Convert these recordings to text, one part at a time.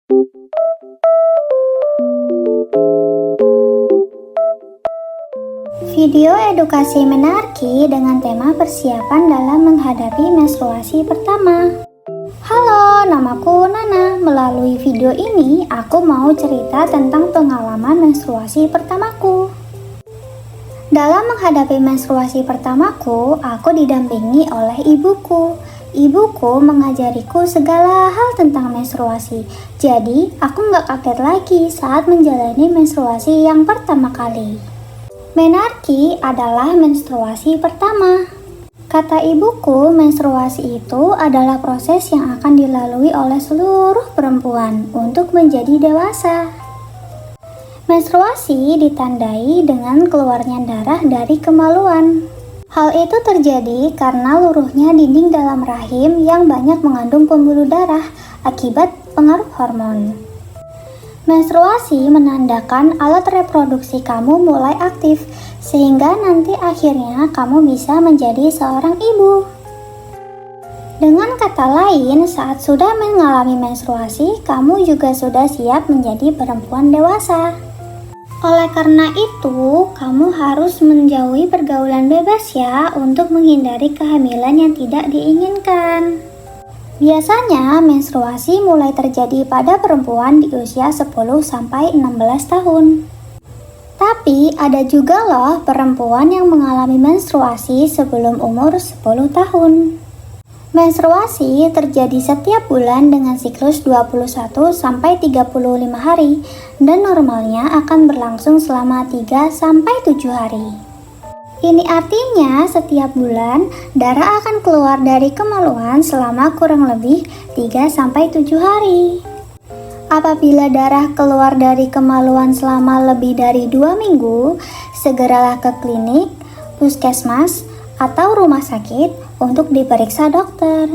Video edukasi menarki dengan tema persiapan dalam menghadapi menstruasi pertama. Halo, namaku Nana. Melalui video ini, aku mau cerita tentang pengalaman menstruasi pertamaku. Dalam menghadapi menstruasi pertamaku, aku didampingi oleh ibuku. Ibuku mengajariku segala hal tentang menstruasi. Jadi, aku nggak kaget lagi saat menjalani menstruasi yang pertama kali. Menarki adalah menstruasi pertama. Kata ibuku, menstruasi itu adalah proses yang akan dilalui oleh seluruh perempuan untuk menjadi dewasa. Menstruasi ditandai dengan keluarnya darah dari kemaluan. Hal itu terjadi karena luruhnya dinding dalam rahim yang banyak mengandung pembuluh darah akibat pengaruh hormon. Menstruasi menandakan alat reproduksi kamu mulai aktif, sehingga nanti akhirnya kamu bisa menjadi seorang ibu. Dengan kata lain, saat sudah mengalami menstruasi, kamu juga sudah siap menjadi perempuan dewasa. Oleh karena itu, kamu harus menjauhi pergaulan bebas ya untuk menghindari kehamilan yang tidak diinginkan. Biasanya menstruasi mulai terjadi pada perempuan di usia 10-16 tahun. Tapi ada juga loh perempuan yang mengalami menstruasi sebelum umur 10 tahun. Menstruasi terjadi setiap bulan dengan siklus 21-35 hari dan normalnya akan berlangsung selama 3-7 hari. Ini artinya setiap bulan darah akan keluar dari kemaluan selama kurang lebih 3-7 hari. Apabila darah keluar dari kemaluan selama lebih dari 2 minggu, segeralah ke klinik, puskesmas, atau rumah sakit untuk diperiksa dokter.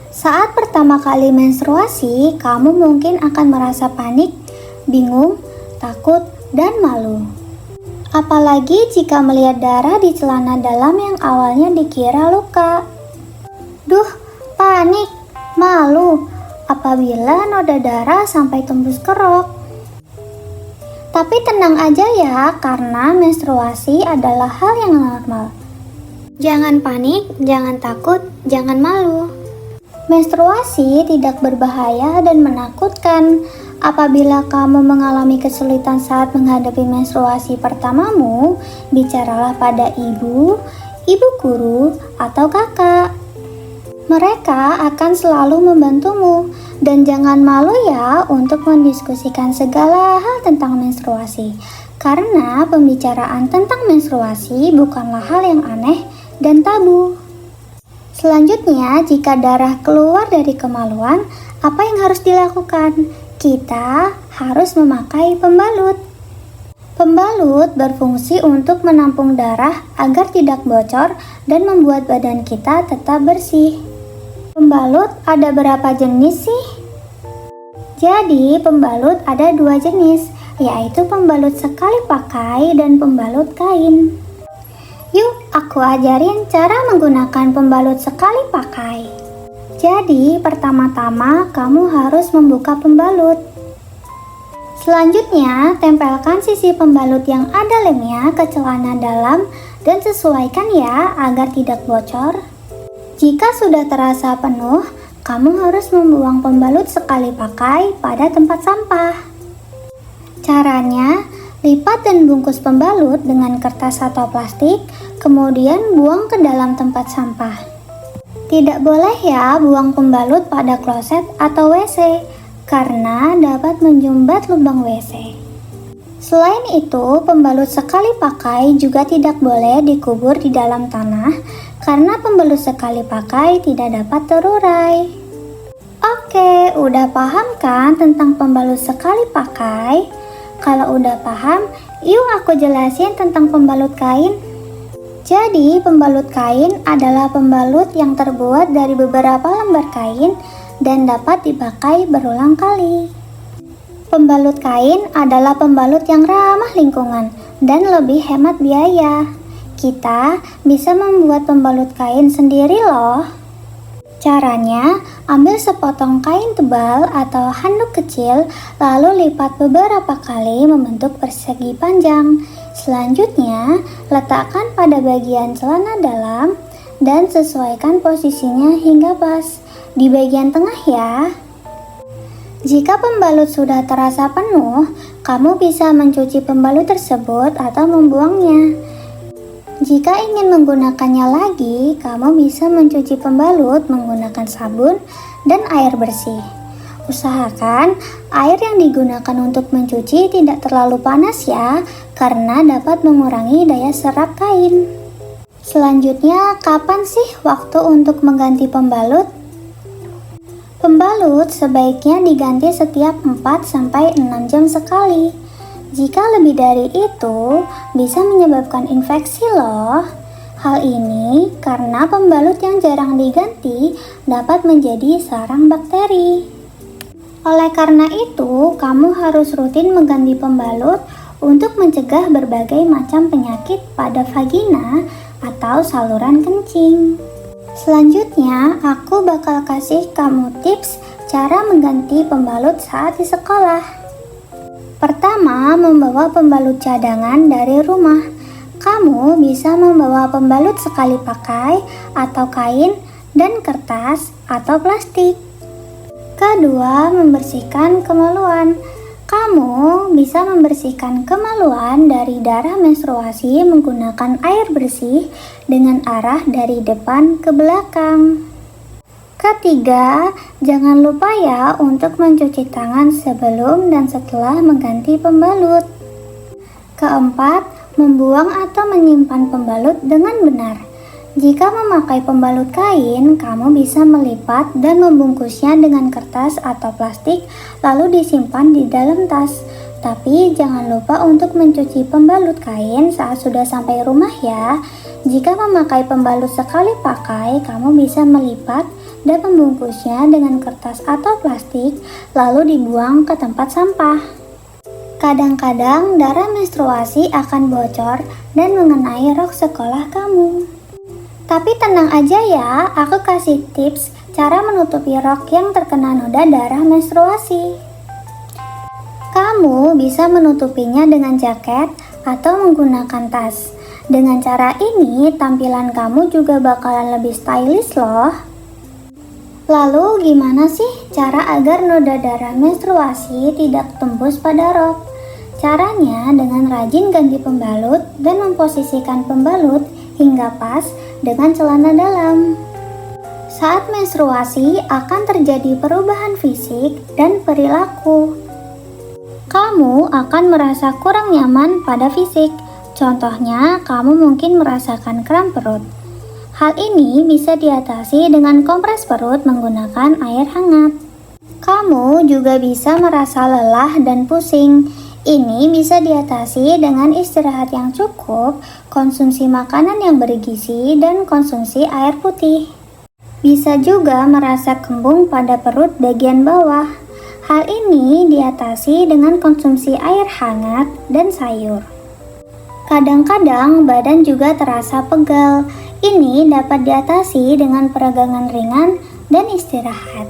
Saat pertama kali menstruasi, kamu mungkin akan merasa panik, bingung, takut, dan malu. Apalagi jika melihat darah di celana dalam yang awalnya dikira luka. Duh, panik, malu, apabila noda darah sampai tembus ke rok. Tapi tenang aja ya, karena menstruasi adalah hal yang normal. Jangan panik, jangan takut, jangan malu. Menstruasi tidak berbahaya dan menakutkan. Apabila kamu mengalami kesulitan saat menghadapi menstruasi pertamamu, bicaralah pada ibu guru, atau kakak. Mereka akan selalu membantumu, dan jangan malu ya untuk mendiskusikan segala hal tentang menstruasi, karena pembicaraan tentang menstruasi bukanlah hal yang aneh dan tabu. Selanjutnya, jika darah keluar dari kemaluan, apa yang harus dilakukan? Kita harus memakai pembalut. Pembalut berfungsi untuk menampung darah agar tidak bocor dan membuat badan kita tetap bersih. Pembalut ada berapa jenis sih? Jadi, pembalut ada 2 jenis, yaitu pembalut sekali pakai dan pembalut kain. Yuk, aku ajarin cara menggunakan pembalut sekali pakai. Jadi, pertama-tama kamu harus membuka pembalut. Selanjutnya, tempelkan sisi pembalut yang ada lemnya ke celana dalam dan sesuaikan ya agar tidak bocor. Jika sudah terasa penuh, kamu harus membuang pembalut sekali pakai pada tempat sampah. Caranya, lipat dan bungkus pembalut dengan kertas atau plastik, kemudian buang ke dalam tempat sampah. Tidak boleh ya buang pembalut pada kloset atau WC, karena dapat menyumbat lubang WC. Selain itu, pembalut sekali pakai juga tidak boleh dikubur di dalam tanah, karena pembalut sekali pakai tidak dapat terurai. Oke, udah paham kan tentang pembalut sekali pakai? Kalau udah paham, yuk aku jelasin tentang pembalut kain. Jadi, pembalut kain adalah pembalut yang terbuat dari beberapa lembar kain dan dapat dipakai berulang kali. Pembalut kain adalah pembalut yang ramah lingkungan dan lebih hemat biaya. Kita bisa membuat pembalut kain sendiri loh. Caranya, ambil sepotong kain tebal atau handuk kecil, lalu lipat beberapa kali membentuk persegi panjang. Selanjutnya, letakkan pada bagian celana dalam dan sesuaikan posisinya hingga pas di bagian tengah ya. Jika pembalut sudah terasa penuh, kamu bisa mencuci pembalut tersebut atau membuangnya. Jika ingin menggunakannya lagi, kamu bisa mencuci pembalut menggunakan sabun dan air bersih. Usahakan air yang digunakan untuk mencuci tidak terlalu panas ya, karena dapat mengurangi daya serap kain. Selanjutnya, kapan sih waktu untuk mengganti pembalut? Pembalut sebaiknya diganti setiap 4-6 jam sekali. Jika lebih dari itu, bisa menyebabkan infeksi loh. Hal ini karena pembalut yang jarang diganti dapat menjadi sarang bakteri. Oleh karena itu, kamu harus rutin mengganti pembalut untuk mencegah berbagai macam penyakit pada vagina atau saluran kencing. Selanjutnya, aku bakal kasih kamu tips cara mengganti pembalut saat di sekolah. Pertama, membawa pembalut cadangan dari rumah. Kamu bisa membawa pembalut sekali pakai atau kain dan kertas atau plastik. Kedua, membersihkan kemaluan. Kamu bisa membersihkan kemaluan dari darah menstruasi menggunakan air bersih dengan arah dari depan ke belakang. Ketiga, jangan lupa ya untuk mencuci tangan sebelum dan setelah mengganti pembalut. Keempat, membuang atau menyimpan pembalut dengan benar. Jika memakai pembalut kain, kamu bisa melipat dan membungkusnya dengan kertas atau plastik lalu disimpan di dalam tas. Tapi jangan lupa untuk mencuci pembalut kain saat sudah sampai rumah ya. Jika memakai pembalut sekali pakai, kamu bisa melipat dan membungkusnya dengan kertas atau plastik lalu dibuang ke tempat sampah. Kadang-kadang darah menstruasi akan bocor dan mengenai rok sekolah kamu. Tapi tenang aja ya, aku kasih tips cara menutupi rok yang terkena noda darah menstruasi. Kamu bisa menutupinya dengan jaket atau menggunakan tas. Dengan cara ini, tampilan kamu juga bakalan lebih stylish loh. Lalu gimana sih cara agar noda darah menstruasi tidak tembus pada rok? Caranya dengan rajin ganti pembalut dan memposisikan pembalut hingga pas dengan celana dalam. Saat menstruasi akan terjadi perubahan fisik dan perilaku. Kamu akan merasa kurang nyaman pada fisik. Contohnya, kamu mungkin merasakan kram perut. Hal ini bisa diatasi dengan kompres perut menggunakan air hangat. Kamu juga bisa merasa lelah dan pusing. Ini bisa diatasi dengan istirahat yang cukup, konsumsi makanan yang bergizi, dan konsumsi air putih. Bisa juga merasa kembung pada perut bagian bawah. Hal ini diatasi dengan konsumsi air hangat dan sayur. Kadang-kadang badan juga terasa pegal. Ini dapat diatasi dengan peregangan ringan dan istirahat.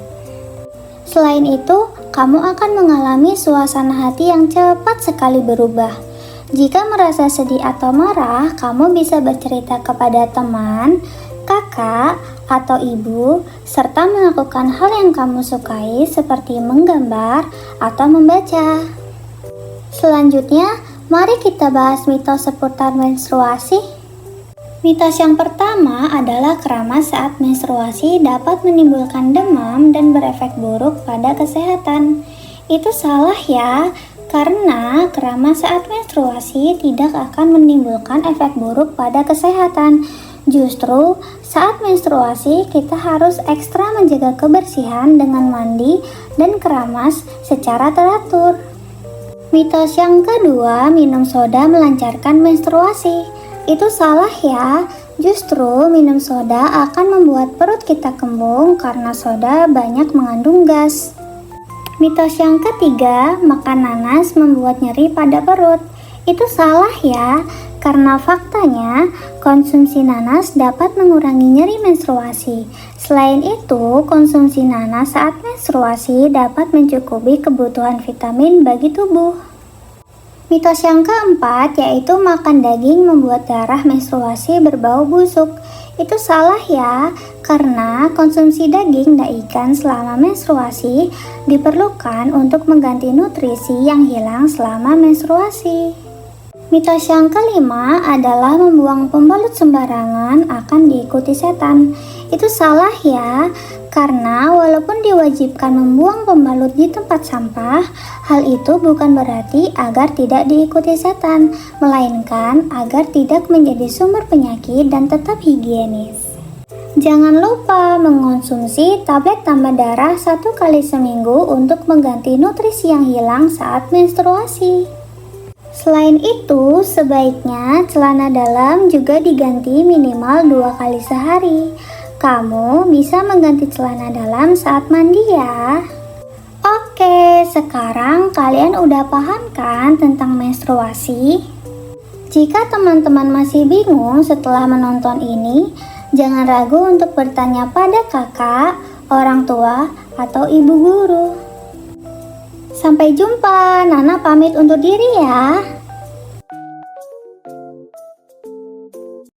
Selain itu, kamu akan mengalami suasana hati yang cepat sekali berubah. Jika merasa sedih atau marah, kamu bisa bercerita kepada teman, kakak, atau ibu, serta melakukan hal yang kamu sukai seperti menggambar atau membaca. Selanjutnya, mari kita bahas mitos seputar menstruasi. Mitos yang pertama adalah keramas saat menstruasi dapat menimbulkan demam dan berefek buruk pada kesehatan. Itu salah ya, karena keramas saat menstruasi tidak akan menimbulkan efek buruk pada kesehatan. Justru saat menstruasi kita harus ekstra menjaga kebersihan dengan mandi dan keramas secara teratur. Mitos yang kedua, minum soda melancarkan menstruasi. Itu salah ya, justru minum soda akan membuat perut kita kembung karena soda banyak mengandung gas. Mitos yang ketiga, makan nanas membuat nyeri pada perut. Itu salah ya, karena faktanya konsumsi nanas dapat mengurangi nyeri menstruasi. Selain itu, konsumsi nanas saat menstruasi dapat mencukupi kebutuhan vitamin bagi tubuh. Mitos yang keempat yaitu makan daging membuat darah menstruasi berbau busuk. Itu salah ya, karena konsumsi daging dan ikan selama menstruasi diperlukan untuk mengganti nutrisi yang hilang selama menstruasi. Mitos yang kelima adalah membuang pembalut sembarangan akan diikuti setan. Itu salah ya, karena walaupun diwajibkan membuang pembalut di tempat sampah, hal itu bukan berarti agar tidak diikuti setan, melainkan agar tidak menjadi sumber penyakit dan tetap higienis. Jangan lupa mengonsumsi tablet tambah darah 1 kali seminggu untuk mengganti nutrisi yang hilang saat menstruasi. Selain itu, sebaiknya celana dalam juga diganti minimal 2 kali sehari. Kamu bisa mengganti celana dalam saat mandi ya. Oke, sekarang kalian udah paham kan tentang menstruasi? Jika teman-teman masih bingung setelah menonton ini, jangan ragu untuk bertanya pada kakak, orang tua, atau ibu guru. Sampai jumpa, Nana pamit undur diri ya.